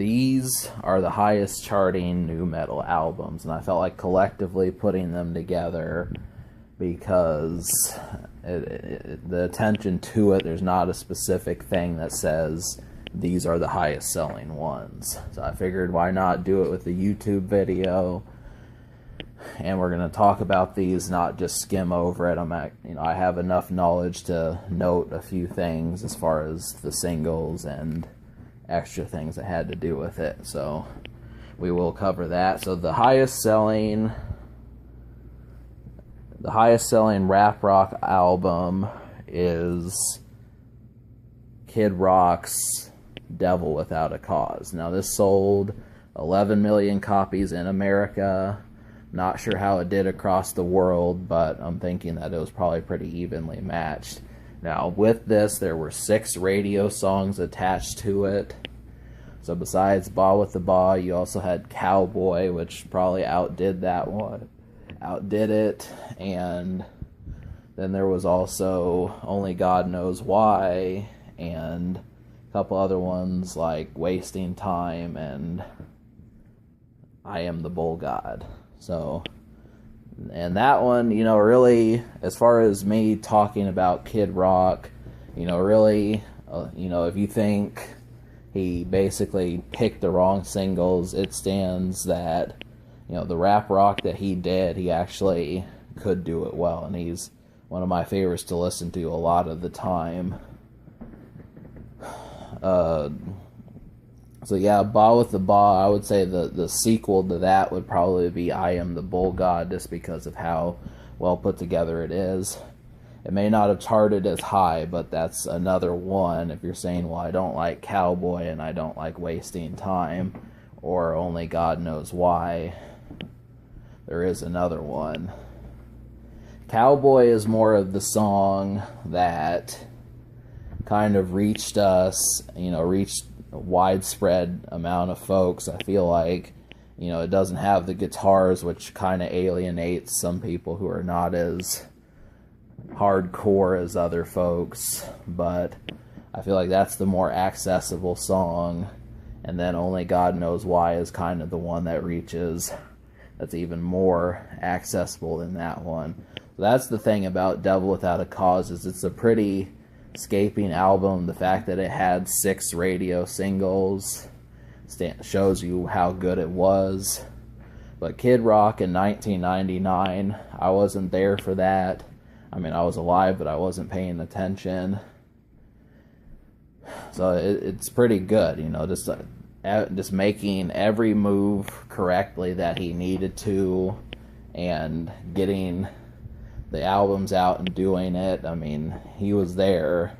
these are the highest charting nu metal albums, and I felt like collectively putting them together because the attention to it, there's not a specific thing that says these are the highest selling ones. So I figured why not do it with the YouTube video, and we're going to talk about these, not just skim over it. I have enough knowledge to note a few things as far as the singles and extra things that had to do with it. So we will cover that. So the highest selling rap rock album is Kid Rock's Devil Without a Cause. Now this sold 11 million copies in America. Not sure how it did across the world, but I'm thinking that it was probably pretty evenly matched. Now with this, there were 6 radio songs attached to it. So besides Ba With The Ba, you also had Cowboy, which probably outdid that one. Outdid it. And then there was also Only God Knows Why, and a couple other ones like Wasting Time and I Am the Bull God. So, and that one, really, as far as me talking about Kid Rock, really, if you think he basically picked the wrong singles, it stands that, the rap rock that he did, he actually could do it well, and he's one of my favorites to listen to a lot of the time. So yeah, Ba With The Ba, I would say the sequel to that would probably be I Am the Bull God, just because of how well put together it is. It may not have charted as high, but that's another one. If you're saying, well, I don't like Cowboy and I don't like Wasting Time, or Only God Knows Why, there is another one. Cowboy is more of the song that kind of reached us, reached a widespread amount of folks. I feel like, it doesn't have the guitars, which kind of alienates some people who are not as hardcore as other folks, but I feel like that's the more accessible song. And then Only God Knows Why is kind of the one that reaches, that's even more accessible than that one. So that's the thing about Devil Without a Cause, is it's a pretty escaping album. The fact that it had 6 radio singles shows you how good it was. But Kid Rock in 1999, I wasn't there for that. I was alive, but I wasn't paying attention. So it's pretty good, just making every move correctly that he needed to, and getting the albums out and doing it. He was there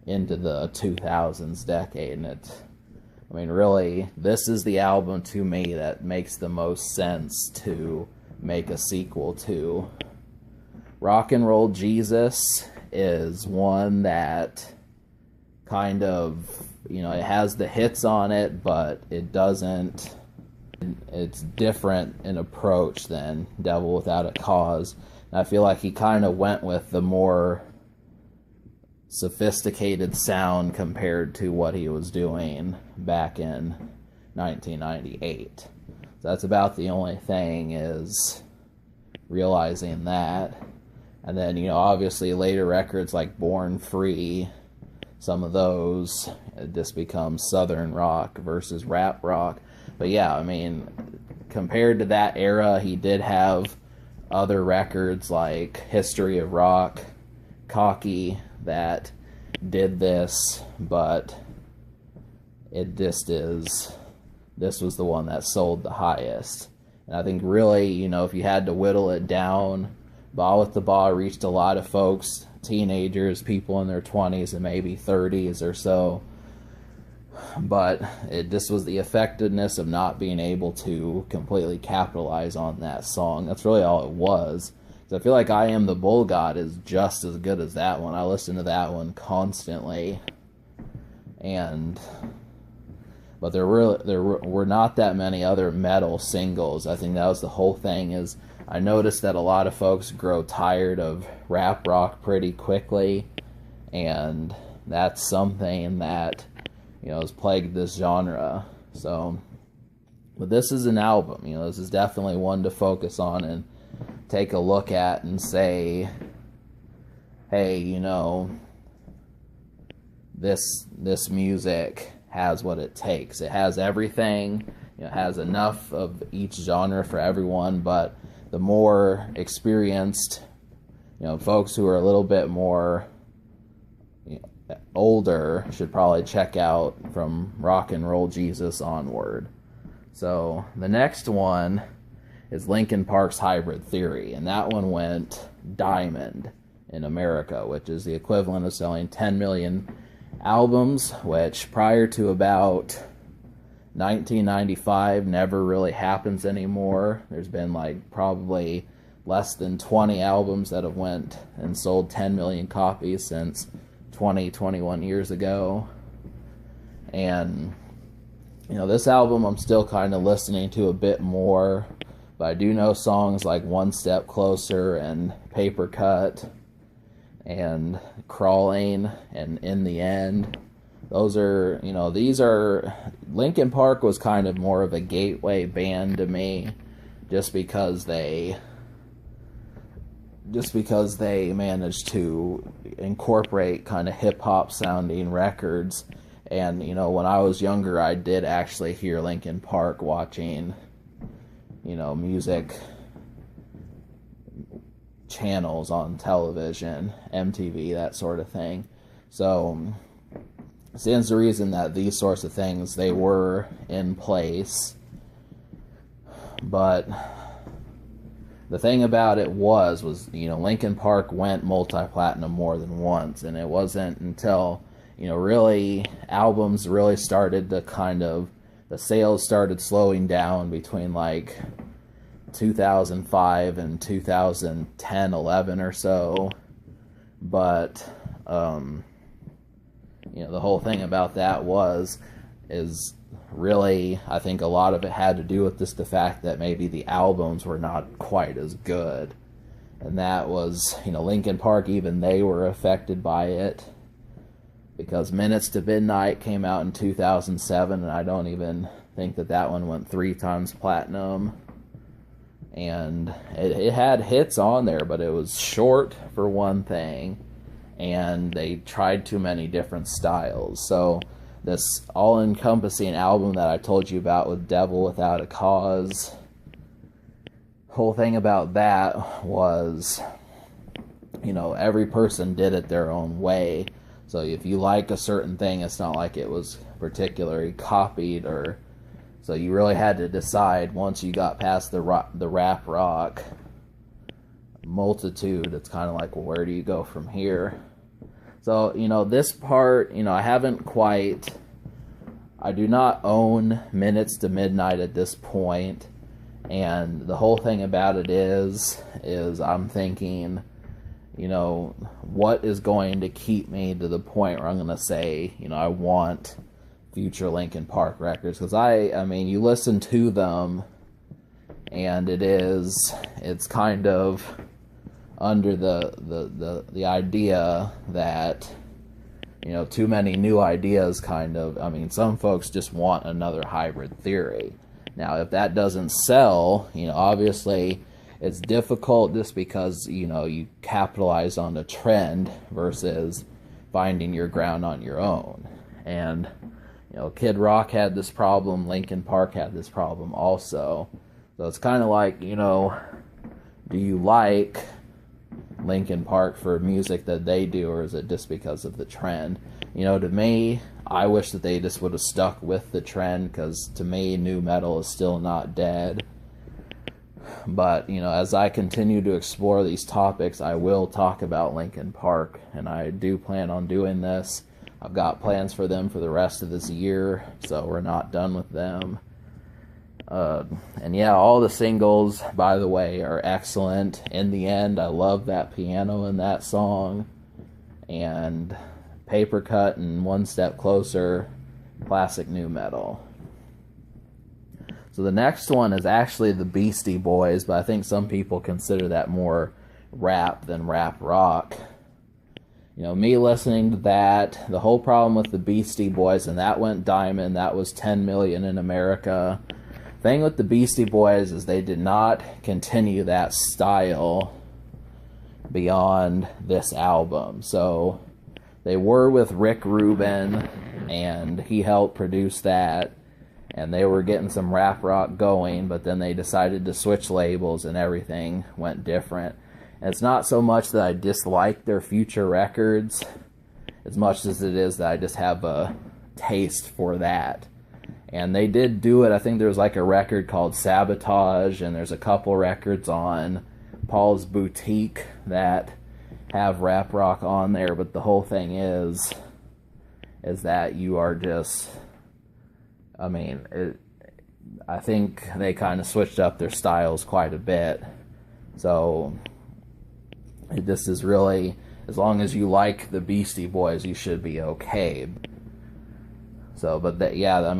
into the 2000s decade, and really, this is the album to me that makes the most sense to make a sequel to. Rock and Roll Jesus is one that kind of, it has the hits on it, but it doesn't, it's different in approach than Devil Without a Cause. And I feel like he kind of went with the more sophisticated sound compared to what he was doing back in 1998. So that's about the only thing, is realizing that. And then, obviously later records like Born Free, some of those, it just becomes Southern rock versus rap rock. But yeah, compared to that era, he did have other records like History of Rock, Cocky, that did this, but it just is, this was the one that sold the highest. And I think really, if you had to whittle it down, Ba With The Ba reached a lot of folks, teenagers, people in their 20s and maybe 30s or so. But it just was the effectiveness of not being able to completely capitalize on that song. That's really all it was. So I feel like I Am the Bull God is just as good as that one. I listen to that one constantly. But there were not that many other metal singles. I think that was the whole thing, is I noticed that a lot of folks grow tired of rap rock pretty quickly, and that's something that has plagued this genre. So, but this is an album, you know, this is definitely one to focus on and take a look at and say, hey, you know, this music has what it takes. It has everything, you know, it has enough of each genre for everyone, but the more experienced, you know, folks who are a little bit more, you know, older should probably check out from Rock and Roll Jesus onward. So the next one is Linkin Park's Hybrid Theory, and that one went diamond in America, which is the equivalent of selling 10 million albums, which prior to about 1995 never really happens anymore. There's been like probably less than 20 albums that have went and sold 10 million copies since 21 years ago. And you know, this album I'm still kind of listening to a bit more, but I do know songs like One Step Closer and Paper Cut and Crawling and In the End. Those are, you know, these are, Linkin Park was kind of more of a gateway band to me, just because they managed to incorporate kind of hip-hop sounding records. And, you know, when I was younger, I did actually hear Linkin Park watching, you know, music channels on television, MTV, that sort of thing. So stands to reason that these sorts of things, they were in place. But the thing about it was, you know, Linkin Park went multi-platinum more than once, and it wasn't until, you know, really albums really started to kind of, the sales started slowing down between like 2005 and 2010, 11 or so. But you know, the whole thing about that is really, I think a lot of it had to do with just the fact that maybe the albums were not quite as good. And that was, you know, Linkin Park, even they were affected by it, because Minutes to Midnight came out in 2007, and I don't even think that one went 3 times platinum. And it had hits on there, but it was short for one thing, and they tried too many different styles. So this all-encompassing album that I told you about with Devil Without a Cause, whole thing about that was, you know, every person did it their own way. So if you like a certain thing, it's not like it was particularly copied, or so you really had to decide once you got past the rap rock multitude. It's kind of like, well, where do you go from here? So, you know, this part, you know, I do not own Minutes to Midnight at this point, and the whole thing about it is I'm thinking, you know, what is going to keep me to the point where I'm going to say, you know, I want future Linkin Park records? Because I mean, you listen to them, and it's kind of under the idea that, you know, too many new ideas kind of, I mean, some folks just want another Hybrid Theory. Now, if that doesn't sell, you know, obviously it's difficult just because, you know, you capitalize on a trend versus finding your ground on your own. And, you know, Kid Rock had this problem, Linkin Park had this problem also. So it's kind of like, you know, do you like Linkin Park for music that they do, or is it just because of the trend? You know, to me, I wish that they just would have stuck with the trend, because to me, nu metal is still not dead. But, you know, as I continue to explore these topics, I will talk about Linkin Park, and I do plan on doing this. I've got plans for them for the rest of this year, so we're not done with them. And yeah, all the singles, by the way, are excellent. In the End, I love that piano in that song. And Paper Cut and One Step Closer, classic nu metal. So the next one is actually the Beastie Boys, but I think some people consider that more rap than rap rock. Me listening to that, the whole problem with the Beastie Boys, and that went diamond, that was 10 million in America. Thing with the Beastie Boys is they did not continue that style beyond this album. So they were with Rick Rubin, and he helped produce that, and they were getting some rap rock going, but then they decided to switch labels and everything went different. And it's not so much that I dislike their future records as much as it is that I just have a taste for that. And they did do it. I think there was like a record called Sabotage, and there's a couple records on Paul's Boutique that have rap rock on there, but the whole thing is that you are just, I think they kind of switched up their styles quite a bit. So this is really, as long as you like the Beastie Boys, you should be okay. So, but that, yeah,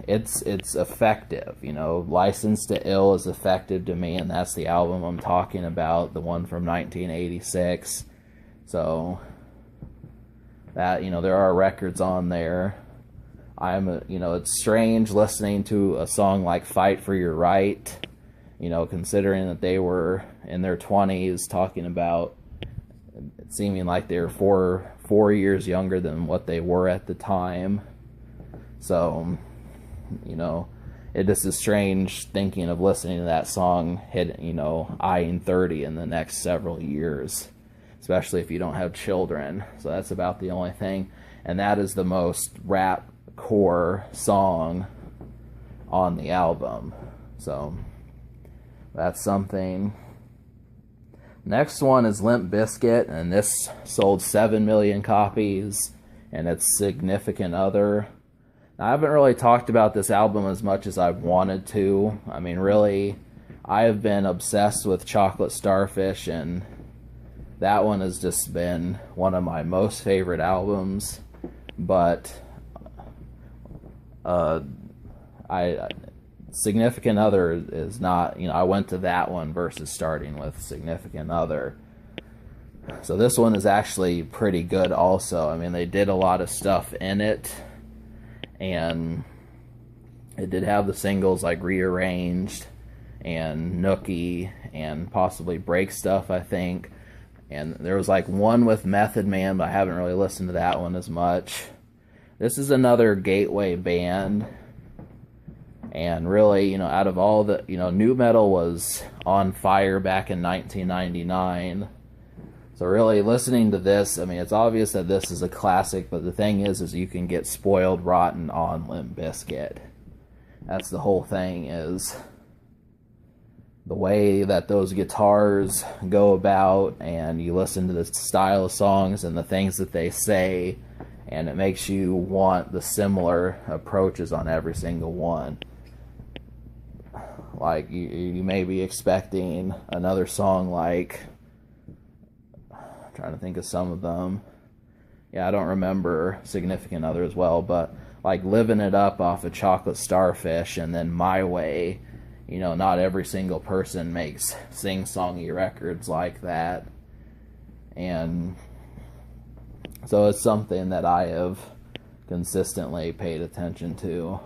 it's effective, License to Ill is effective to me, and that's the album I'm talking about, the one from 1986. So, that, there are records on there. It's strange listening to a song like Fight for Your Right, considering that they were in their 20s, talking about it seeming like they were four years younger than what they were at the time. So, it just is strange thinking of listening to that song eyeing 30 in the next several years, especially if you don't have children. So that's about the only thing. And that is the most rap core song on the album. So that's something. Next one is Limp Bizkit, and this sold 7 million copies, and it's Significant Other. Now, I haven't really talked about this album as much as I've wanted to. Really, I have been obsessed with Chocolate Starfish, and that one has just been one of my most favorite albums. But Significant Other is not, I went to that one versus starting with Significant Other. So this one is actually pretty good also. They did a lot of stuff in it, and it did have the singles like Rearranged and Nookie and possibly Break Stuff, I think. And there was like one with Method Man, but I haven't really listened to that one as much. This is another gateway band. And really, out of all the, nu metal was on fire back in 1999. So really, listening to this, it's obvious that this is a classic, but the thing is you can get spoiled rotten on Limp Bizkit. That's the whole thing, is the way that those guitars go about, and you listen to the style of songs and the things that they say, and it makes you want the similar approaches on every single one. Like, you may be expecting another song like, I'm trying to think of some of them. Yeah, I don't remember Significant Other as well, but like Living It Up off of Chocolate Starfish, and then My Way. Not every single person makes sing-songy records like that. And so it's something that I have consistently paid attention to.